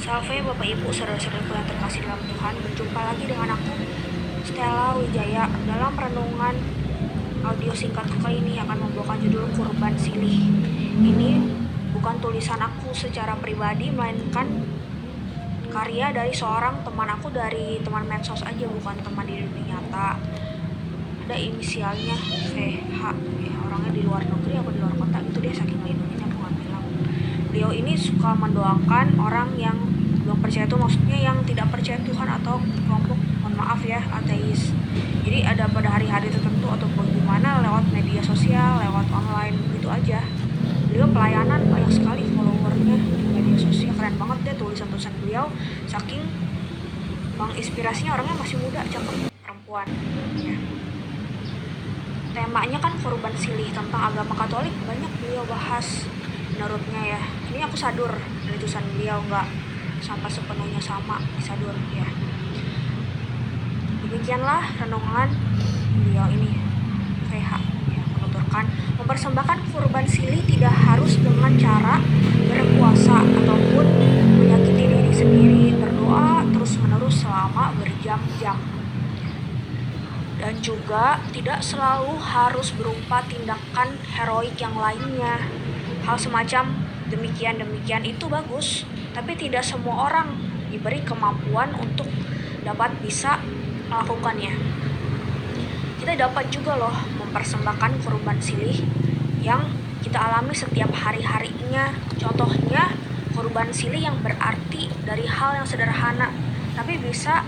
Salve Bapak Ibu saudara-saudaraku yang terkasih dalam Tuhan. Berjumpa lagi dengan aku Stella Wijaya dalam renungan audio singkatku kali ini akan membawakan judul Kurban Silih. Ini bukan tulisan aku secara pribadi, melainkan karya dari seorang teman aku, dari teman medsos aja, bukan teman di dunia nyata. Ada inisialnya VH, ya, orangnya di luar negeri atau di luar kota gitu, dia saking melindunginya aku nggak bilang. Beliau ini suka mendoakan orang yang belum percaya, itu maksudnya yang tidak percaya Tuhan atau kelompok, mohon maaf ya, ateis. Jadi ada pada hari-hari tertentu atau bagaimana, lewat media sosial, lewat online gitu aja. Beliau pelayanan, banyak sekali followernya di media sosial, keren banget deh tulisan-tulisan beliau, saking menginspirasinya. Orangnya masih muda, cakep, perempuan ya. Temanya kan korban silih, tentang agama Katolik banyak beliau bahas menurutnya ya. Ini aku sadur dari tulisan beliau, nggak sampai sepenuhnya sama, disadur ya. Demikianlah renungan beliau ini, VH ya, menuturkan mempersembahkan kurban silih tidak harus dengan cara berpuasa ataupun menyakiti diri sendiri, berdoa terus-menerus selama berjam-jam. Dan juga tidak selalu harus berupa tindakan heroik yang lainnya. Hal semacam demikian itu bagus, tapi tidak semua orang diberi kemampuan untuk dapat bisa melakukannya. Kita dapat juga loh mempersembahkan kurban silih yang kita alami setiap hari-harinya. Contohnya kurban silih yang berarti dari hal yang sederhana, tapi bisa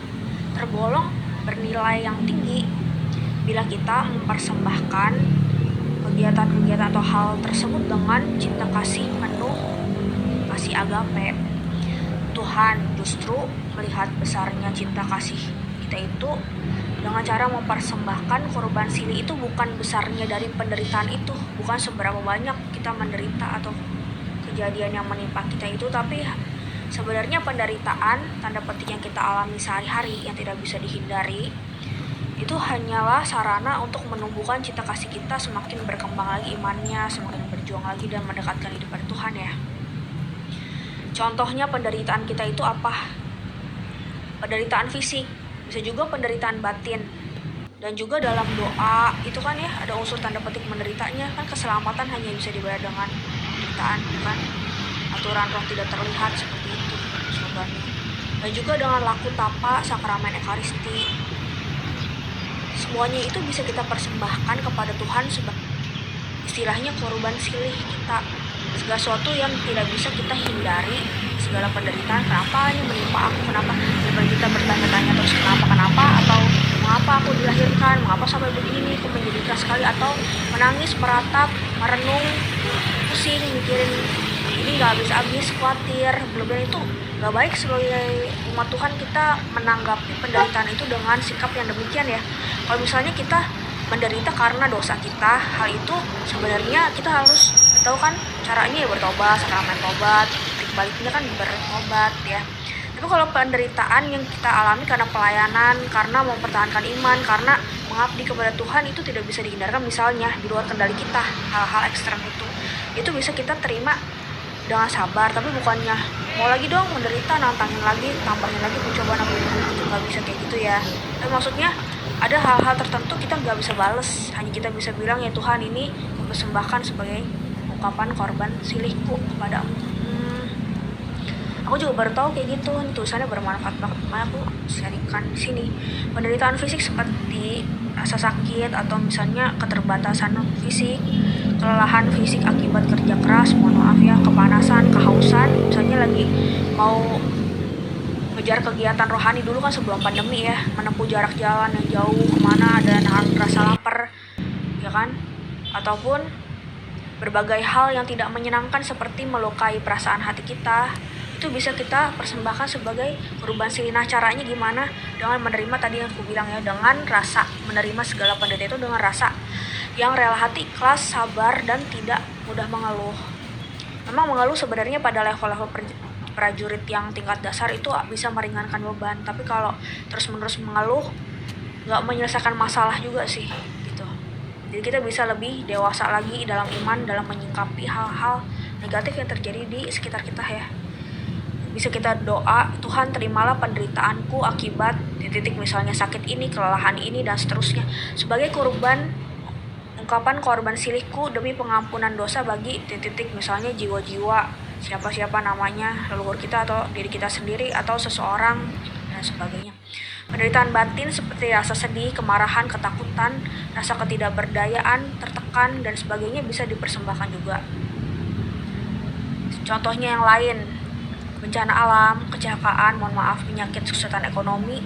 tergolong bernilai yang tinggi bila kita mempersembahkan kegiatan-kegiatan atau hal tersebut dengan cinta kasih penuh, kasih agape. Tuhan justru melihat besarnya cinta kasih kita itu dengan cara mempersembahkan korban silih. Itu bukan besarnya dari penderitaan itu, bukan seberapa banyak kita menderita atau kejadian yang menimpa kita itu, tapi sebenarnya penderitaan tanda petik yang kita alami sehari-hari yang tidak bisa dihindari itu hanyalah sarana untuk menumbuhkan cinta kasih kita, semakin berkembang lagi imannya, semakin berjuang lagi dan mendekatkan diri pada Tuhan ya. Contohnya penderitaan kita itu apa? Penderitaan fisik, bisa juga penderitaan batin. Dan juga dalam doa itu kan ya ada unsur tanda petik menderitanya, kan keselamatan hanya bisa dibayar dengan penderitaan, bukan aturan roh tidak terlihat seperti itu slogannya. Dan juga dengan laku tapa, sakramen ekaristi. Semuanya itu bisa kita persembahkan kepada Tuhan sebagai istilahnya korban silih kita. Segala sesuatu yang tidak bisa kita hindari, segala penderitaan, kenapa ini menimpa aku, kenapa, daripada kita bertanya-tanya terus kenapa, atau mengapa aku dilahirkan, mengapa sampai begini, aku menyedihkan sekali, atau menangis, meratap, merenung, pusing, mikirin ini gak habis-habis, khawatir, berlebihan. Itu gak baik sebagai umat Tuhan kita menanggapi penderitaan itu dengan sikap yang demikian ya. Kalau misalnya kita menderita karena dosa kita, hal itu sebenarnya kita harus tahu kan caranya ya, bertobat, sakramen tobat, titik baliknya kan bertobat ya. Tapi kalau penderitaan yang kita alami karena pelayanan, karena mempertahankan iman, karena mengabdi kepada Tuhan, itu tidak bisa dihindarkan, misalnya di luar kendali kita, hal-hal ekstrem itu bisa kita terima dengan sabar. Tapi bukannya mau lagi dong menderita, nantangin lagi, tambahin lagi pencobaan apa itu, nggak bisa kayak gitu ya. Tapi maksudnya ada hal-hal tertentu kita nggak bisa bales, hanya kita bisa bilang ya Tuhan, ini mempersembahkan sebagai ungkapan korban silihku kepadamu. Aku juga baru tahu kayak gitu, tulisannya bermanfaat banget, makanya aku sharingkan di sini. Penderitaan fisik seperti rasa sakit atau misalnya keterbatasan fisik, kelelahan fisik akibat kerja keras, mohon maaf ya, kepanasan, kehausan, misalnya lagi mau ngejar kegiatan rohani dulu kan sebelum pandemi ya, menempuh jarak jalan yang jauh kemana, ada rasa lapar ya kan, ataupun berbagai hal yang tidak menyenangkan seperti melukai perasaan hati kita, itu bisa kita persembahkan sebagai korban silih. Nah, caranya gimana? Dengan menerima tadi yang aku bilang ya, dengan rasa menerima segala penderitaan itu dengan rasa yang rela hati, ikhlas, sabar, dan tidak mudah mengeluh. Memang mengeluh sebenarnya pada level-level prajurit yang tingkat dasar itu bisa meringankan beban, tapi kalau terus-menerus mengeluh nggak menyelesaikan masalah juga sih gitu. Jadi kita bisa lebih dewasa lagi dalam iman, dalam menyikapi hal-hal negatif yang terjadi di sekitar kita ya. bisa kita doa, Tuhan terimalah penderitaanku akibat titik misalnya sakit ini, kelelahan ini, dan seterusnya, sebagai korban, ungkapan korban silihku demi pengampunan dosa bagi titik misalnya jiwa-jiwa, siapa-siapa namanya, leluhur kita atau diri kita sendiri atau seseorang, dan sebagainya. Penderitaan batin seperti rasa sedih, kemarahan, ketakutan, rasa ketidakberdayaan, tertekan, dan sebagainya bisa dipersembahkan juga. Contohnya yang lain, bencana alam, kecelakaan, penyakit, kesulitan ekonomi,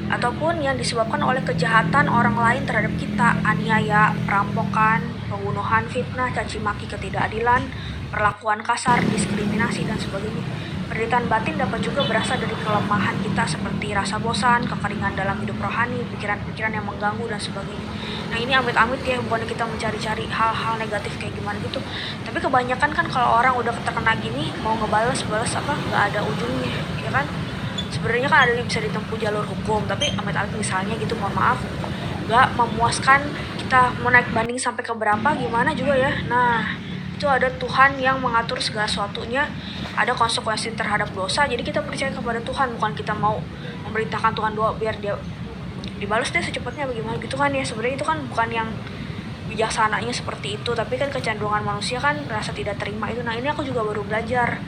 ataupun yang disebabkan oleh kejahatan orang lain terhadap kita, aniaya, perampokan, pembunuhan, fitnah, caci maki, ketidakadilan, perlakuan kasar, diskriminasi, dan sebagainya. Penderitaan batin dapat juga berasal dari kelemahan kita seperti rasa bosan, kekeringan dalam hidup rohani, pikiran-pikiran yang mengganggu, dan sebagainya. Nah ini amit-amit ya, bukan kita mencari-cari hal-hal negatif kayak gimana gitu. Tapi kebanyakan kan kalau orang udah terkena gini, mau ngebales apa, nggak ada ujungnya, ya kan? Sebenarnya kan ada yang bisa ditempuh jalur hukum, tapi amit-amit misalnya gitu, mohon maaf, nggak memuaskan, kita mau naik banding sampai ke berapa, gimana juga ya. Nah, itu ada Tuhan yang mengatur segala sesuatunya, ada konsekuensi terhadap dosa, jadi kita percaya kepada Tuhan, bukan kita mau memerintahkan Tuhan doa biar dia dibalas deh secepatnya bagaimana gitu kan ya. Sebenarnya itu kan bukan yang bijaksananya seperti itu, tapi kan kecenderungan manusia kan rasa tidak terima itu. Nah ini aku juga baru belajar,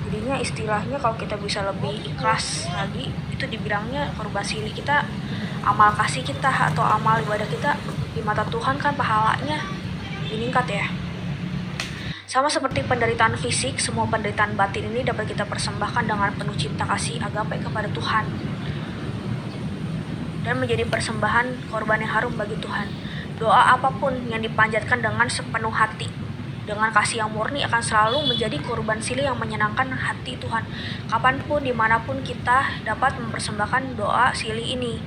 jadinya istilahnya kalau kita bisa lebih ikhlas lagi, itu dibilangnya korban silih kita, amal kasih kita atau amal ibadah kita di mata Tuhan kan pahalanya meningkat ya. Sama seperti penderitaan fisik, semua penderitaan batin ini dapat kita persembahkan dengan penuh cinta kasih agape kepada Tuhan dan menjadi persembahan korban yang harum bagi Tuhan. Doa apapun yang dipanjatkan dengan sepenuh hati, dengan kasih yang murni, akan selalu menjadi korban silih yang menyenangkan hati Tuhan. Kapanpun, dimanapun kita dapat mempersembahkan doa silih ini.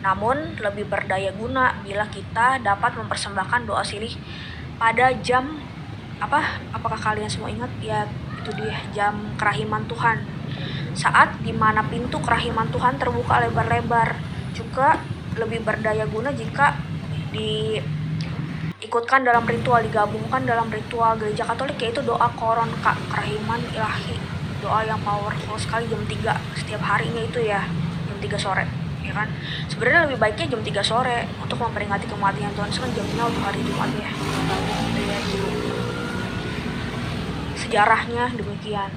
Namun lebih berdaya guna bila kita dapat mempersembahkan doa silih pada jam apakah kalian semua ingat ya, itu dia jam kerahiman Tuhan, saat dimana pintu kerahiman Tuhan terbuka lebar-lebar. Juga lebih berdaya guna jika diikutkan dalam ritual, digabungkan dalam ritual gereja Katolik, yaitu doa koron kerahiman ilahi, doa yang powerful sekali jam 3 setiap harinya itu ya, jam 3 sore ya kan. Sebenarnya lebih baiknya jam 3 sore untuk memperingati kematian Tuhan, sekarang jamnya untuk hari Jumat ya. Sejarahnya demikian.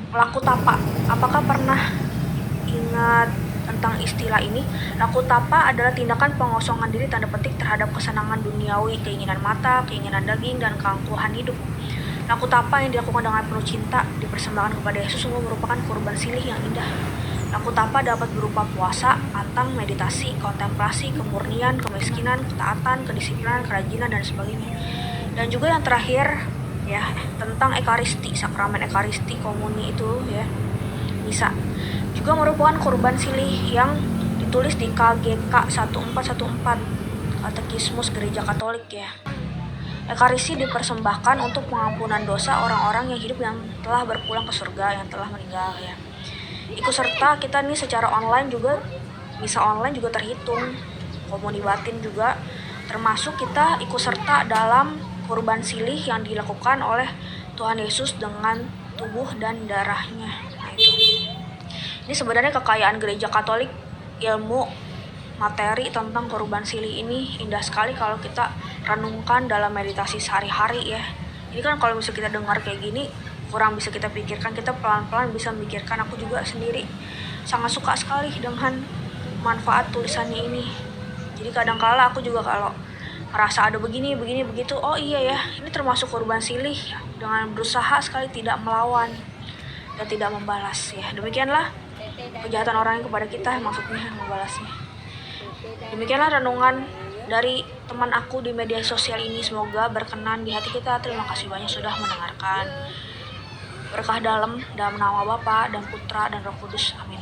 Laku tapa, apakah pernah ingat tentang istilah ini? Laku tapa adalah tindakan pengosongan diri tanda petik terhadap kesenangan duniawi, keinginan mata, keinginan daging, dan keangkuhan hidup. Laku tapa yang dilakukan dengan penuh cinta dipersembahkan kepada Yesus sungguh merupakan korban silih yang indah. Laku tapa dapat berupa puasa, pantang, meditasi, kontemplasi, kemurnian, kemiskinan, ketaatan, kedisiplinan, kerajinan, dan sebagainya. Dan juga yang terakhir ya, tentang ekaristi, sakramen ekaristi, komuni itu ya, misa juga merupakan korban silih yang ditulis di KGK 1414, Katekismus Gereja Katolik ya. Ekaristi dipersembahkan untuk pengampunan dosa orang-orang yang hidup yang telah berpulang ke surga, yang telah meninggal ya. Ikut serta kita nih secara online juga, misa online juga terhitung, komuni batin juga termasuk kita ikut serta dalam korban silih yang dilakukan oleh Tuhan Yesus dengan tubuh dan darahnya. Nah itu. Ini sebenarnya kekayaan gereja Katolik, ilmu materi tentang korban silih ini indah sekali kalau kita renungkan dalam meditasi sehari-hari ya. Ini kan kalau misalnya kita dengar kayak gini kurang bisa kita pikirkan, kita pelan-pelan bisa memikirkan. Aku juga sendiri sangat suka sekali dengan manfaat tulisannya ini. Jadi kadang-kala aku juga kalau merasa ada begini begitu, oh iya ya, ini termasuk korban silih dengan berusaha sekali tidak melawan dan tidak membalas ya. Demikianlah kejahatan orang yang kepada kita, maksudnya membalasnya. Demikianlah renungan dari teman aku di media sosial ini, semoga berkenan di hati kita. Terima kasih banyak sudah mendengarkan. Berkah dalam nama Bapa dan Putra dan Roh Kudus, amin.